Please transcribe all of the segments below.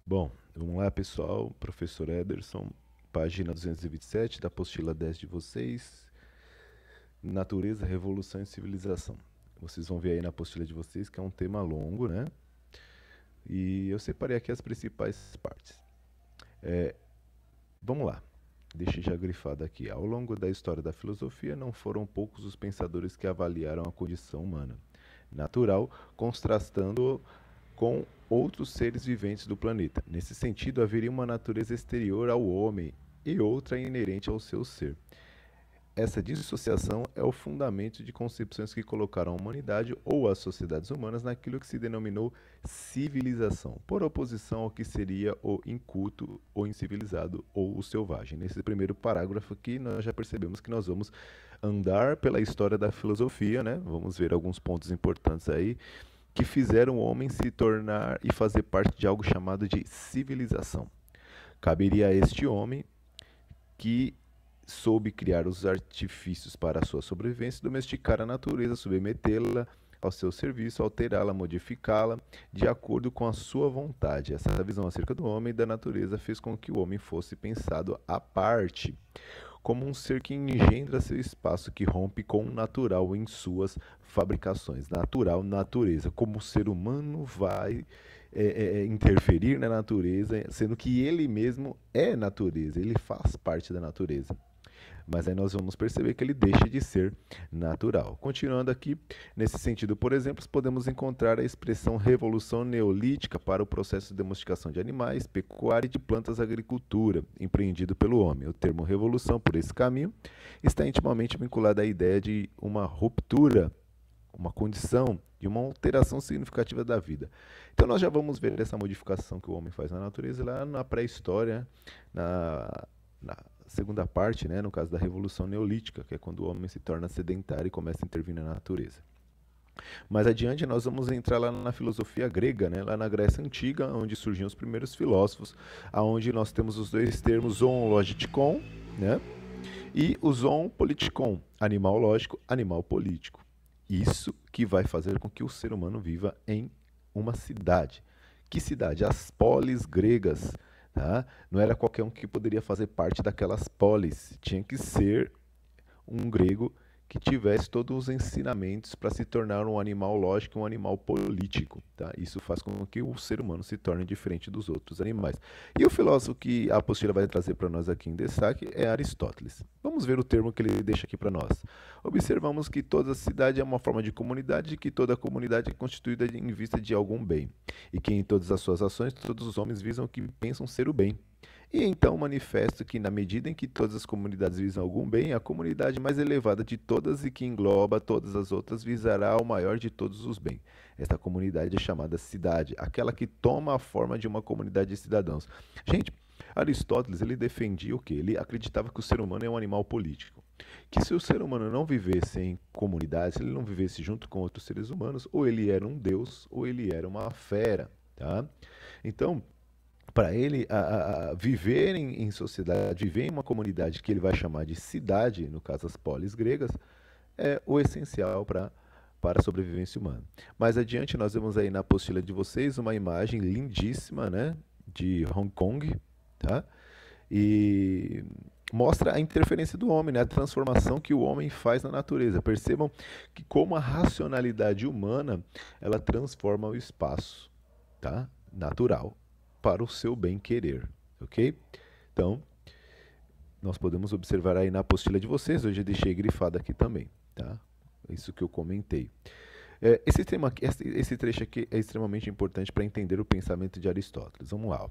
Bom, vamos lá, pessoal. Professor Ederson, página 227 da apostila 10 de vocês. Natureza, Revolução e Civilização. Vocês vão ver aí na apostila de vocês que é um tema longo, né? E eu separei aqui as principais partes. Vamos lá. Deixa já grifado aqui. Ao longo da história da filosofia, não foram poucos os pensadores que avaliaram a condição humana natural, contrastando com outros seres viventes do planeta. Nesse sentido, haveria uma natureza exterior ao homem e outra inerente ao seu ser. Essa dissociação é o fundamento de concepções que colocaram a humanidade ou as sociedades humanas naquilo que se denominou civilização, por oposição ao que seria o inculto, o incivilizado ou o selvagem. Nesse primeiro parágrafo aqui, nós já percebemos que nós vamos andar pela história da filosofia, né? Vamos ver alguns pontos importantes aí que fizeram o homem se tornar e fazer parte de algo chamado de civilização. Caberia a este homem que soube criar os artifícios para a sua sobrevivência, domesticar a natureza, submetê-la ao seu serviço, alterá-la, modificá-la de acordo com a sua vontade. Essa visão acerca do homem e da natureza fez com que o homem fosse pensado à parte, como um ser que engendra seu espaço, que rompe com o natural em suas fabricações. Natural, natureza. Como o ser humano vai interferir na natureza, sendo que ele mesmo é natureza, ele faz parte da natureza. Mas aí nós vamos perceber que ele deixa de ser natural. Continuando aqui, nesse sentido, por exemplo, podemos encontrar a expressão revolução neolítica para o processo de domesticação de animais, pecuária e de plantas agricultura, empreendido pelo homem. O termo revolução, por esse caminho, está intimamente vinculado à ideia de uma ruptura, uma condição de uma alteração significativa da vida. Então nós já vamos ver essa modificação que o homem faz na natureza lá na pré-história, na segunda parte, né, no caso da Revolução Neolítica, que é quando o homem se torna sedentário e começa a intervir na natureza. Mais adiante nós vamos entrar lá na filosofia grega, né, lá na Grécia Antiga, onde surgiam os primeiros filósofos, aonde nós temos os dois termos zoon logikon, né, e o zoon politikon, animal lógico, animal político. Isso que vai fazer com que o ser humano viva em uma cidade. Que cidade? As polis gregas. Tá? Não era qualquer um que poderia fazer parte daquelas polis. Tinha que ser um grego que tivesse todos os ensinamentos para se tornar um animal lógico e um animal político. Tá? Isso faz com que o ser humano se torne diferente dos outros animais. E o filósofo que a apostila vai trazer para nós aqui em destaque é Aristóteles. Vamos ver o termo que ele deixa aqui para nós. Observamos que toda cidade é uma forma de comunidade e que toda comunidade é constituída em vista de algum bem, e que em todas as suas ações todos os homens visam o que pensam ser o bem. E então manifesto que, na medida em que todas as comunidades visam algum bem, a comunidade mais elevada de todas e que engloba todas as outras visará o maior de todos os bens. Esta comunidade é chamada cidade, aquela que toma a forma de uma comunidade de cidadãos. Gente, Aristóteles ele defendia o quê? Ele acreditava que o ser humano é um animal político. Que se o ser humano não vivesse em comunidade, se ele não vivesse junto com outros seres humanos, ou ele era um deus ou ele era uma fera. Tá? Então, para ele viver em sociedade, viver em uma comunidade que ele vai chamar de cidade, no caso as polis gregas, é o essencial para a sobrevivência humana. Mais adiante nós vemos aí na apostila de vocês uma imagem lindíssima, né, de Hong Kong, tá? E mostra a interferência do homem, né, a transformação que o homem faz na natureza. Percebam que como a racionalidade humana, ela transforma o espaço, tá? Natural para o seu bem querer, ok? Então, nós podemos observar aí na apostila de vocês, hoje eu deixei grifado aqui também, tá? Isso que eu comentei. Esse trecho aqui é extremamente importante para entender o pensamento de Aristóteles. Vamos lá.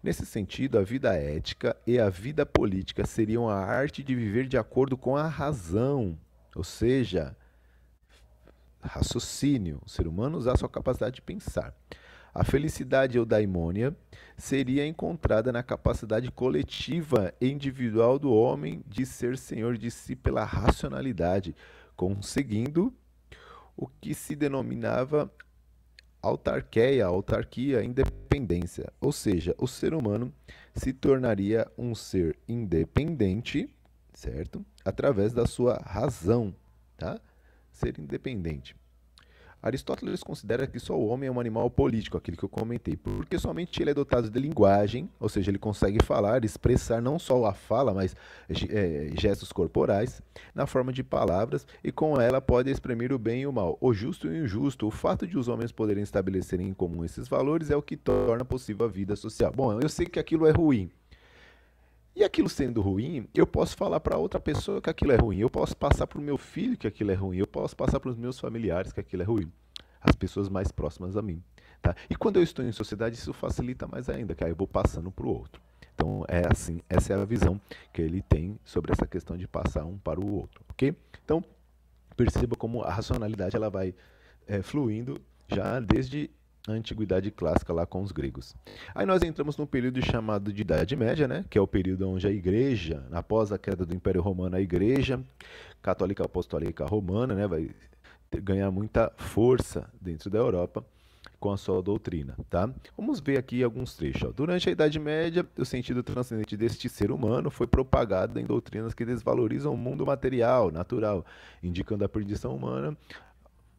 Nesse sentido, a vida ética e a vida política seriam a arte de viver de acordo com a razão, ou seja, raciocínio, o ser humano usar sua capacidade de pensar. A felicidade eudaimônia seria encontrada na capacidade coletiva e individual do homem de ser senhor de si pela racionalidade, conseguindo o que se denominava autarquia, independência. Ou seja, o ser humano se tornaria um ser independente, certo? Através da sua razão, tá? Ser independente. Aristóteles considera que só o homem é um animal político, aquele que eu comentei, porque somente ele é dotado de linguagem, ou seja, ele consegue falar, expressar não só a fala, mas gestos corporais, na forma de palavras, e com ela pode exprimir o bem e o mal, o justo e o injusto. O fato de os homens poderem estabelecerem em comum esses valores é o que torna possível a vida social. Bom, eu sei que aquilo é ruim. E aquilo sendo ruim, eu posso falar para outra pessoa que aquilo é ruim. Eu posso passar para o meu filho que aquilo é ruim. Eu posso passar para os meus familiares que aquilo é ruim. As pessoas mais próximas a mim. Tá? E quando eu estou em sociedade, isso facilita mais ainda, que aí eu vou passando para o outro. Então é assim, essa é a visão que ele tem sobre essa questão de passar um para o outro, ok? Então perceba como a racionalidade ela vai fluindo já desde a antiguidade clássica lá com os gregos. Aí nós entramos num período chamado de Idade Média, né, que é o período onde a igreja, após a queda do Império Romano, a igreja católica apostólica romana, né, vai ganhar muita força dentro da Europa com a sua doutrina, tá? Vamos ver aqui alguns trechos. Ó. Durante a Idade Média, o sentido transcendente deste ser humano foi propagado em doutrinas que desvalorizam o mundo material, natural, indicando a perdição humana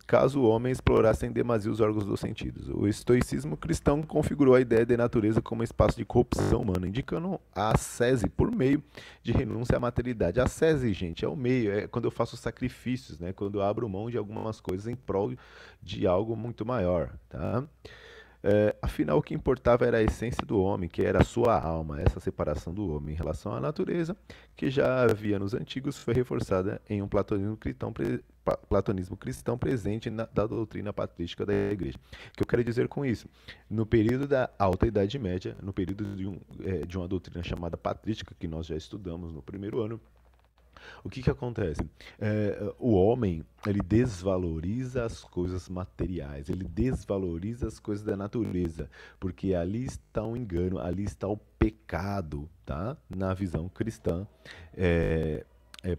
caso o homem explorasse em demasia os órgãos dos sentidos. O estoicismo cristão configurou a ideia de natureza como espaço de corrupção humana, indicando a ascese por meio de renúncia à materialidade. A ascese, gente, é o meio, é quando eu faço sacrifícios, né? Quando eu abro mão de algumas coisas em prol de algo muito maior, tá? Afinal, o que importava era a essência do homem, que era a sua alma. Essa separação do homem em relação à natureza, que já havia nos antigos, foi reforçada em um platonismo cristão presente da doutrina patrística da igreja. O que eu quero dizer com isso? No período da Alta Idade Média, no período de uma doutrina chamada patrística, que nós já estudamos no primeiro ano, o que acontece? O homem, ele desvaloriza as coisas materiais, ele desvaloriza as coisas da natureza, porque ali está o engano, ali está o pecado, tá? Na visão cristã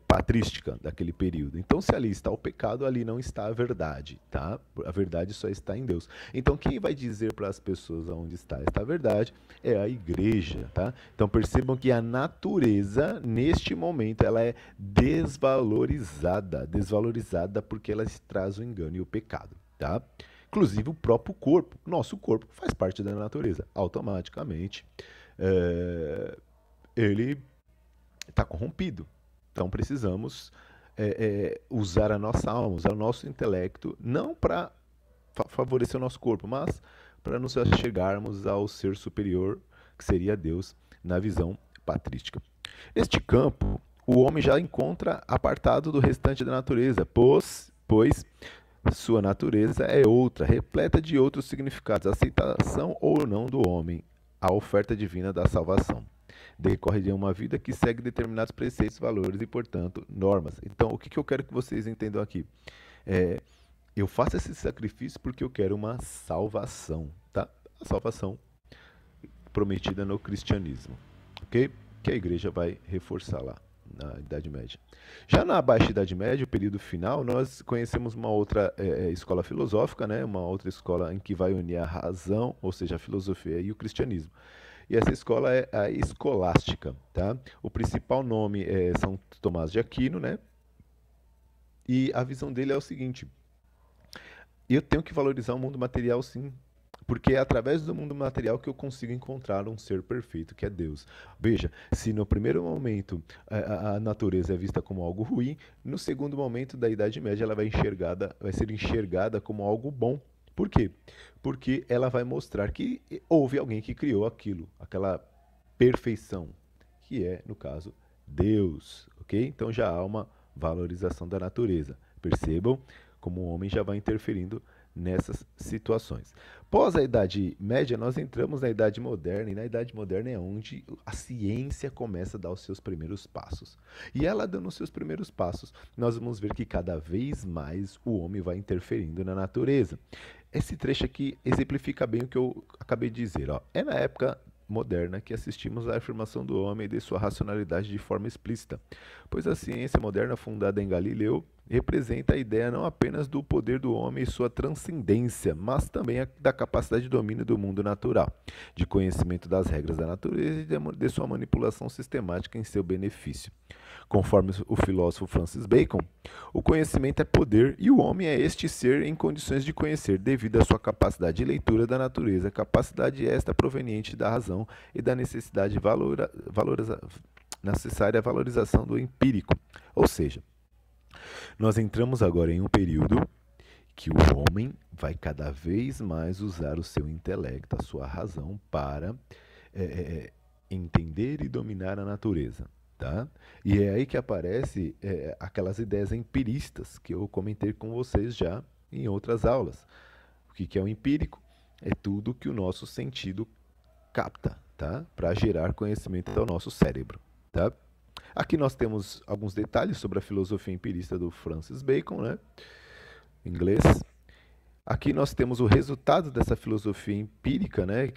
patrística daquele período. Então, se ali está o pecado, ali não está a verdade, tá? A verdade só está em Deus. Então, quem vai dizer para as pessoas onde está esta verdade é a igreja, tá? Então, percebam que a natureza, neste momento, ela é desvalorizada porque ela traz o engano e o pecado, tá? Inclusive o próprio corpo, nosso corpo faz parte da natureza, automaticamente ele está corrompido. Então precisamos usar a nossa alma, usar o nosso intelecto, não para favorecer o nosso corpo, mas para nos achegarmos ao ser superior, que seria Deus, na visão patrística. Neste campo, o homem já encontra apartado do restante da natureza, pois sua natureza é outra, repleta de outros significados, aceitação ou não do homem, a oferta divina da salvação. Decorre de uma vida que segue determinados preceitos, valores e, portanto, normas. Então, o que eu quero que vocês entendam aqui? Eu faço esse sacrifício porque eu quero uma salvação, tá? A salvação prometida no cristianismo, ok? Que a igreja vai reforçar lá na Idade Média. Já na Baixa Idade Média, o período final, nós conhecemos uma outra escola filosófica, né? Uma outra escola em que vai unir a razão, ou seja, a filosofia e o cristianismo. E essa escola é a escolástica, tá? O principal nome é São Tomás de Aquino, né? E a visão dele é o seguinte: eu tenho que valorizar o mundo material, sim, porque é através do mundo material que eu consigo encontrar um ser perfeito, que é Deus. Veja, se no primeiro momento a natureza é vista como algo ruim, no segundo momento da Idade Média ela vai ser enxergada como algo bom. Por quê? Porque ela vai mostrar que houve alguém que criou aquilo, aquela perfeição, que é, no caso, Deus, ok? Então já há uma valorização da natureza. Percebam como o homem já vai interferindo nessas situações. Pós a Idade Média, nós entramos na Idade Moderna, e na Idade Moderna é onde a ciência começa a dar os seus primeiros passos. E ela dando os seus primeiros passos, nós vamos ver que cada vez mais o homem vai interferindo na natureza. Esse trecho aqui exemplifica bem o que eu acabei de dizer. Ó. É na época moderna que assistimos à afirmação do homem e de sua racionalidade de forma explícita, pois a ciência moderna fundada em Galileu representa a ideia não apenas do poder do homem e sua transcendência, mas também da capacidade de domínio do mundo natural, de conhecimento das regras da natureza e de sua manipulação sistemática em seu benefício. Conforme o filósofo Francis Bacon, o conhecimento é poder e o homem é este ser em condições de conhecer devido à sua capacidade de leitura da natureza, capacidade esta proveniente da razão e da necessidade necessária valorização do empírico. Ou seja, nós entramos agora em um período que o homem vai cada vez mais usar o seu intelecto, a sua razão, para entender e dominar a natureza. Tá? E é aí que aparece aquelas ideias empiristas que eu comentei com vocês já em outras aulas. O que é o empírico? É tudo que o nosso sentido capta, tá? Para gerar conhecimento ao nosso cérebro. Tá? Aqui nós temos alguns detalhes sobre a filosofia empirista do Francis Bacon, né? Em inglês. Aqui nós temos o resultado dessa filosofia empírica, né,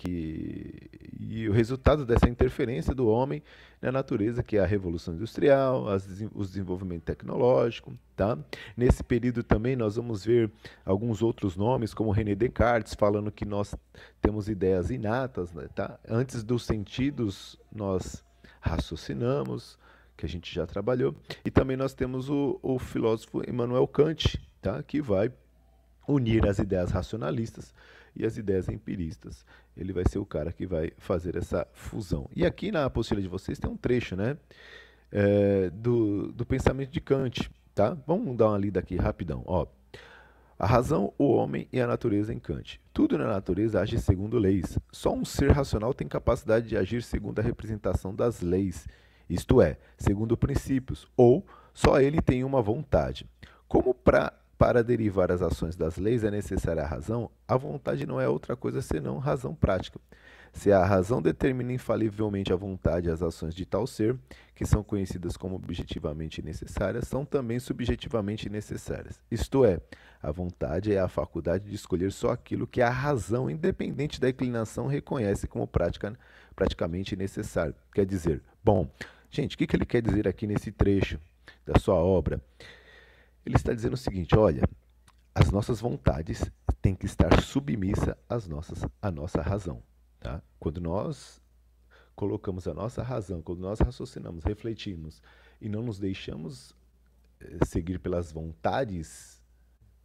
e o resultado dessa interferência do homem na natureza, que é a Revolução Industrial, o desenvolvimento tecnológico. Tá? Nesse período também nós vamos ver alguns outros nomes, como René Descartes, falando que nós temos ideias inatas. Né, tá? Antes dos sentidos, nós raciocinamos, que a gente já trabalhou. E também nós temos o filósofo Immanuel Kant, tá? Que vai unir as ideias racionalistas e as ideias empiristas. Ele vai ser o cara que vai fazer essa fusão. E aqui na apostila de vocês tem um trecho, né, do pensamento de Kant. Tá? Vamos dar uma lida aqui rapidão. Ó. A razão, o homem e a natureza em Kant. Tudo na natureza age segundo leis. Só um ser racional tem capacidade de agir segundo a representação das leis, isto é, segundo princípios, ou só ele tem uma vontade. Como para derivar as ações das leis é necessária a razão, a vontade não é outra coisa senão razão prática. Se a razão determina infalivelmente a vontade e as ações de tal ser, que são conhecidas como objetivamente necessárias, são também subjetivamente necessárias. Isto é, a vontade é a faculdade de escolher só aquilo que a razão, independente da inclinação, reconhece como praticamente necessário. Quer dizer, bom, gente, o que ele quer dizer aqui nesse trecho da sua obra? Ele está dizendo o seguinte, olha, as nossas vontades têm que estar submissas à nossa razão. Tá? Quando nós colocamos a nossa razão, quando nós raciocinamos, refletimos e não nos deixamos seguir pelas vontades,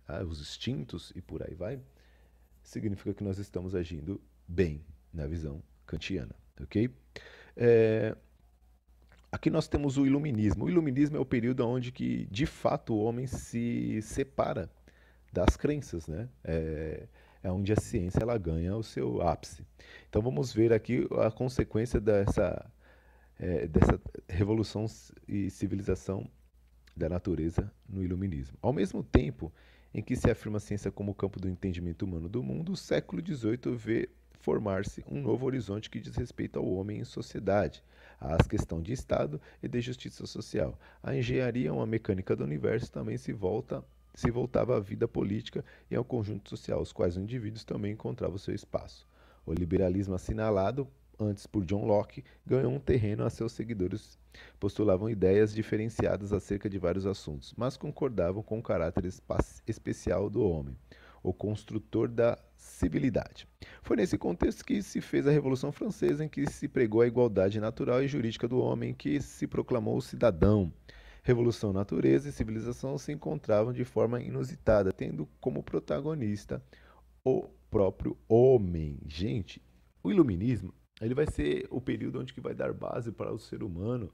tá? Os instintos e por aí vai, significa que nós estamos agindo bem na visão kantiana. Ok? Aqui nós temos o iluminismo. O iluminismo é o período onde que, de fato, o homem se separa das crenças, né? É onde a ciência ela ganha o seu ápice. Então vamos ver aqui a consequência dessa revolução e civilização da natureza no iluminismo. Ao mesmo tempo em que se afirma a ciência como o campo do entendimento humano do mundo, o século XVIII vê formar-se um novo horizonte que diz respeito ao homem em sociedade, às questões de Estado e de justiça social. A engenharia, uma mecânica do universo, também se voltava à vida política e ao conjunto social, os quais os indivíduos também encontravam seu espaço. O liberalismo assinalado antes por John Locke ganhou um terreno a seus seguidores. Postulavam ideias diferenciadas acerca de vários assuntos, mas concordavam com o caráter especial do homem, o construtor da civilidade. Foi nesse contexto que se fez a Revolução Francesa, em que se pregou a igualdade natural e jurídica do homem, que se proclamou cidadão. Revolução, natureza e civilização se encontravam de forma inusitada, tendo como protagonista o próprio homem. Gente, o iluminismo ele vai ser o período onde que vai dar base para o ser humano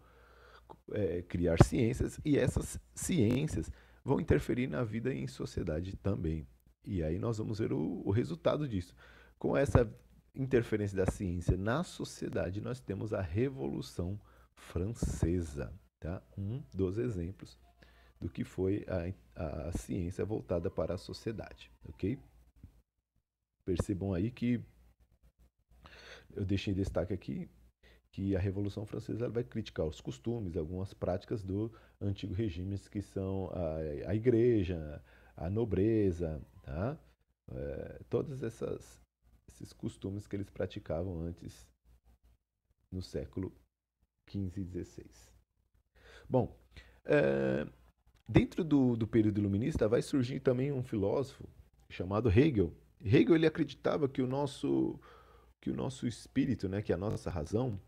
criar ciências, e essas ciências vão interferir na vida e em sociedade também. E aí nós vamos ver o resultado disso. Com essa interferência da ciência na sociedade, nós temos a Revolução Francesa. Tá? Um dos exemplos do que foi a ciência voltada para a sociedade. Ok? Percebam aí que eu deixei destaque aqui que a Revolução Francesa ela vai criticar os costumes, algumas práticas do antigo regime, que são a igreja, a nobreza, tá? Todos esses costumes que eles praticavam antes, no século XV e XVI. Bom, Dentro do período iluminista vai surgir também um filósofo chamado Hegel. Hegel ele acreditava que o nosso espírito, né, que é a nossa razão,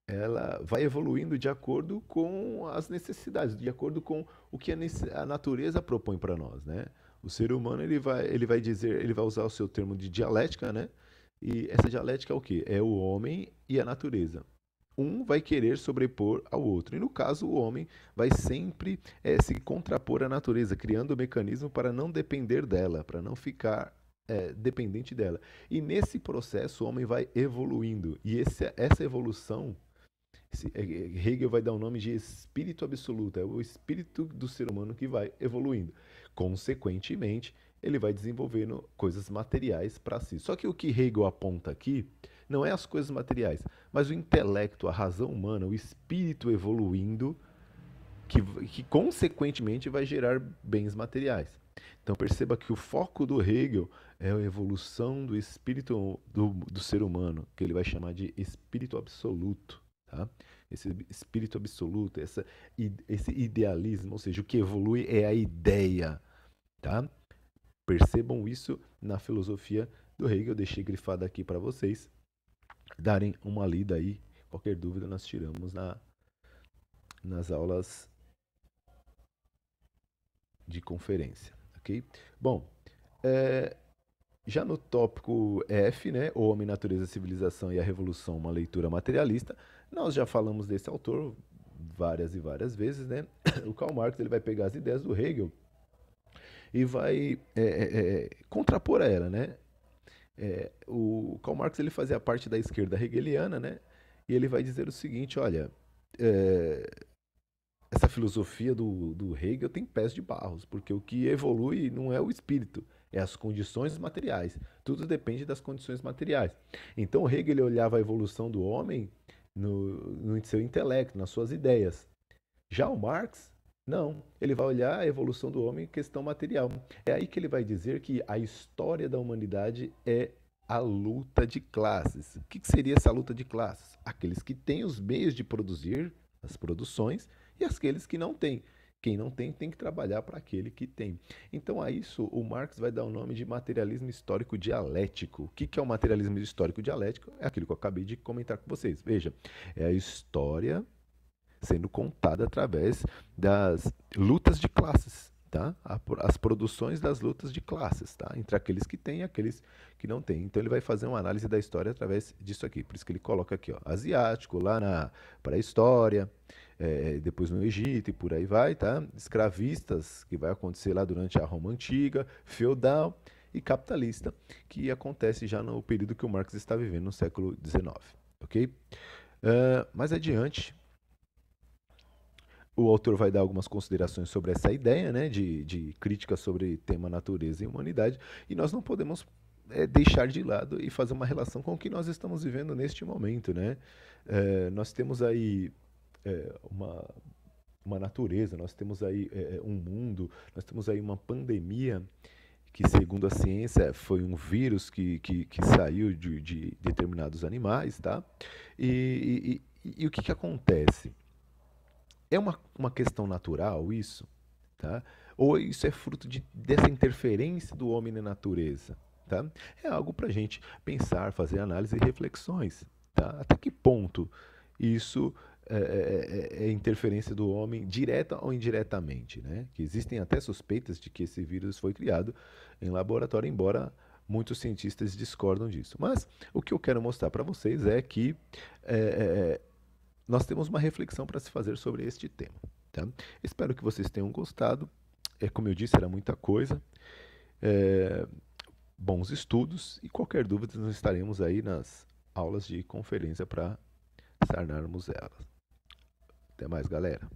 ela vai evoluindo de acordo com as necessidades, de acordo com o que a natureza propõe para nós, né? O ser humano ele vai dizer, ele vai usar o seu termo de dialética, né? E essa dialética é o quê? É o homem e a natureza. Um vai querer sobrepor ao outro. E no caso, o homem vai sempre se contrapor à natureza, criando um mecanismo para não depender dela, para não ficar dependente dela. E nesse processo, o homem vai evoluindo. E essa evolução Hegel vai dar o nome de espírito absoluto, é o espírito do ser humano que vai evoluindo. Consequentemente, ele vai desenvolvendo coisas materiais para si. Só que o que Hegel aponta aqui não é as coisas materiais, mas o intelecto, a razão humana, o espírito evoluindo, que consequentemente vai gerar bens materiais. Então perceba que o foco do Hegel é a evolução do espírito do ser humano, que ele vai chamar de espírito absoluto. Tá? Esse espírito absoluto, esse idealismo, ou seja, o que evolui é a ideia. Tá? Percebam isso na filosofia do Hegel. Eu deixei grifado aqui para vocês darem uma lida aí. Qualquer dúvida nós tiramos nas aulas de conferência. Ok? Bom, já no tópico F, né, o Homem, Natureza, Civilização e a Revolução, uma leitura materialista, nós já falamos desse autor várias e várias vezes, né? O Karl Marx ele vai pegar as ideias do Hegel e vai contrapor a ela, né? O Karl Marx ele fazia parte da esquerda hegeliana, né? E ele vai dizer o seguinte, olha, essa filosofia do Hegel tem pés de barros, porque o que evolui não é o espírito, é as condições materiais. Tudo depende das condições materiais. Então o Hegel ele olhava a evolução do homem no seu intelecto, nas suas ideias. Já o Marx, não. Ele vai olhar a evolução do homem em questão material. É aí que ele vai dizer que a história da humanidade é a luta de classes. O que seria essa luta de classes? Aqueles que têm os meios de produzir as produções e aqueles que não têm. Quem não tem, tem que trabalhar para aquele que tem. Então, a isso, o Marx vai dar o nome de materialismo histórico dialético. O que é o materialismo histórico dialético? É aquilo que eu acabei de comentar com vocês. Veja, é a história sendo contada através das lutas de classes, tá? As produções das lutas de classes, tá? Entre aqueles que têm e aqueles que não têm. Então ele vai fazer uma análise da história através disso aqui. Por isso que ele coloca aqui, ó, asiático, lá na pré-história, depois no Egito e por aí vai, tá? Escravistas, que vai acontecer lá durante a Roma Antiga, feudal e capitalista, que acontece já no período que o Marx está vivendo, no século XIX, ok? Mais adiante, o autor vai dar algumas considerações sobre essa ideia, né, de crítica sobre tema natureza e humanidade, e nós não podemos deixar de lado e fazer uma relação com o que nós estamos vivendo neste momento, né? Nós temos aí uma natureza, nós temos aí um mundo, nós temos aí uma pandemia que, segundo a ciência, foi um vírus que saiu de determinados animais, tá? E o que acontece? É uma questão natural isso? Tá? Ou isso é fruto dessa interferência do homem na natureza? Tá? É algo para a gente pensar, fazer análise e reflexões. Tá? Até que ponto isso é interferência do homem direta ou indiretamente? Né? Que existem até suspeitas de que esse vírus foi criado em laboratório, embora muitos cientistas discordam disso. Mas o que eu quero mostrar para vocês é que nós temos uma reflexão para se fazer sobre este tema. Tá? Espero que vocês tenham gostado. Como eu disse, era muita coisa. Bons estudos e qualquer dúvida nós estaremos aí nas aulas de conferência para sanarmos elas. Até mais, galera.